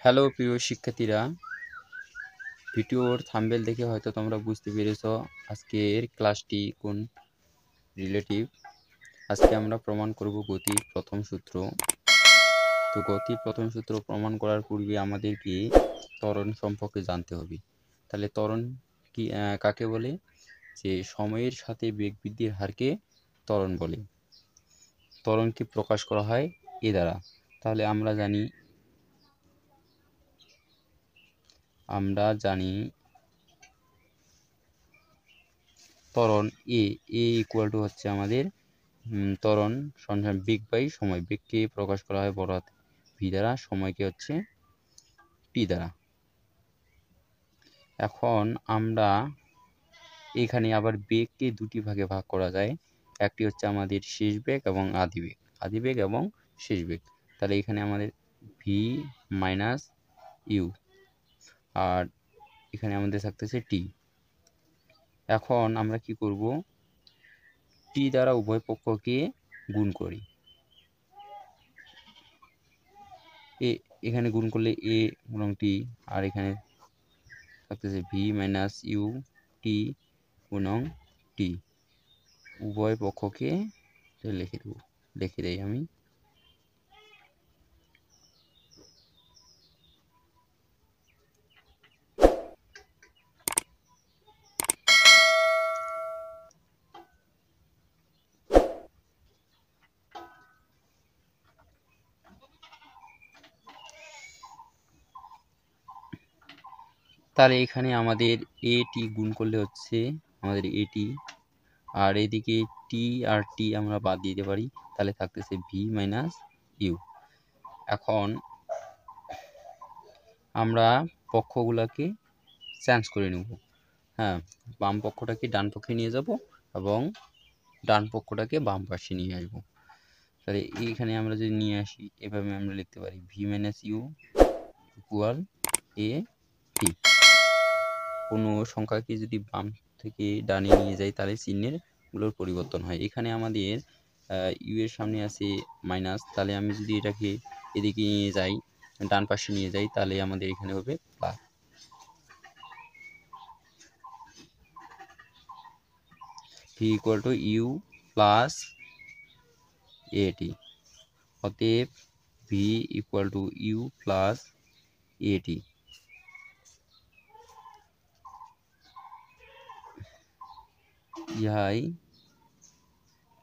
Hello প্রিয় শিক্ষার্থীরা, ভিডিওর থাম্বনেল দেখে হয়তো তোমরা বুঝতে পেরেছো আজকের ক্লাসটি কোন রিলেটিভ। আজকে আমরা প্রমাণ করব গতির প্রথম সূত্র। তো গতির প্রথম সূত্র প্রমাণ করার পূর্বে আমাদেরকে ত্বরণ সম্পর্কে জানতে হবে। তাহলে ত্বরণ কি কাকে বলে? যে সময়ের সাথে বেগ বৃদ্ধির হারকে ত্বরণ বলে। ত্বরণকে প্রকাশ করা হয় এ দ্বারা। তাহলে আমরা জানি ত্বরণ এ ইকুয়াল টু হচ্ছে আমাদের ত্বরণ সঞ্চালন বেগ বাই সময়। বেগকে প্রকাশ করা হয় বড় হাতে ভি দ্বারা, সময়কে হচ্ছে টি দ্বারা। এখন আমরা এখানে আবার বেগকে দুটি ভাগে ভাগ করা যায়। একটি হচ্ছে আমাদের শেষ বেগ এবং আদি বেগ এবং শেষ বেগ। তাহলে এখানে আমাদের ভি মাইনাস ইউ, আর এখানে আমাদের থাকতেছে টি। এখন আমরা কি করব? টি দ্বারা উভয় পক্ষকে গুণ করি। এখানে গুণ করলে এ গুণন টি, আর এখানে থাকতেছে ভি মাইনাস ইউ টি গুণন টি। উভয় পক্ষকে লিখে দেই আমি। তাহলে এখানে আমাদের এটি গুণ করলে হচ্ছে আমাদের এটি, আর এদিকে টি আর টি আমরা বাদ দিতে পারি, তাহলে থাকতেছে ভি মাইনাস ইউ। এখন আমরা পক্ষগুলোকে চেঞ্জ করে নেব। হ্যাঁ, বাম পক্ষটাকে ডান পক্ষে নিয়ে যাব এবং ডান পক্ষটাকে বাম পাশে নিয়ে আসবো। তাহলে এইখানে আমরা যদি নিয়ে আসি, এভাবে আমরা লিখতে পারি ভি মাইনাস ইউ ইকুয়াল এ টি। কোনো সংখ্যাকে যদি বাম থেকে ডানে নিয়ে যাই তাহলে চিহ্নের গুলোর পরিবর্তন হয়। এখানে আমাদের ইউ এর সামনে আছে মাইনাস, তাহলে আমি যদি এটাকে এদিকে নিয়ে যাই, ডান পাশে নিয়ে যাই, তাহলে আমাদের এখানে হবে plus. V equal to U plus A T. অতএব V equal to U plus A T. ইহাই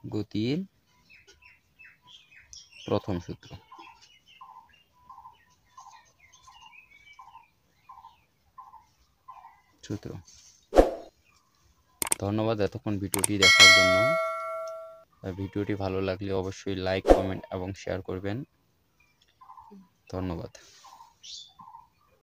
গতির প্রথম সূত্র। ধন্যবাদ এতক্ষণ ভিডিওটি দেখার জন্য। ভিডিওটি ভালো লাগলে অবশ্যই লাইক, কমেন্ট এবং শেয়ার করবেন। ধন্যবাদ।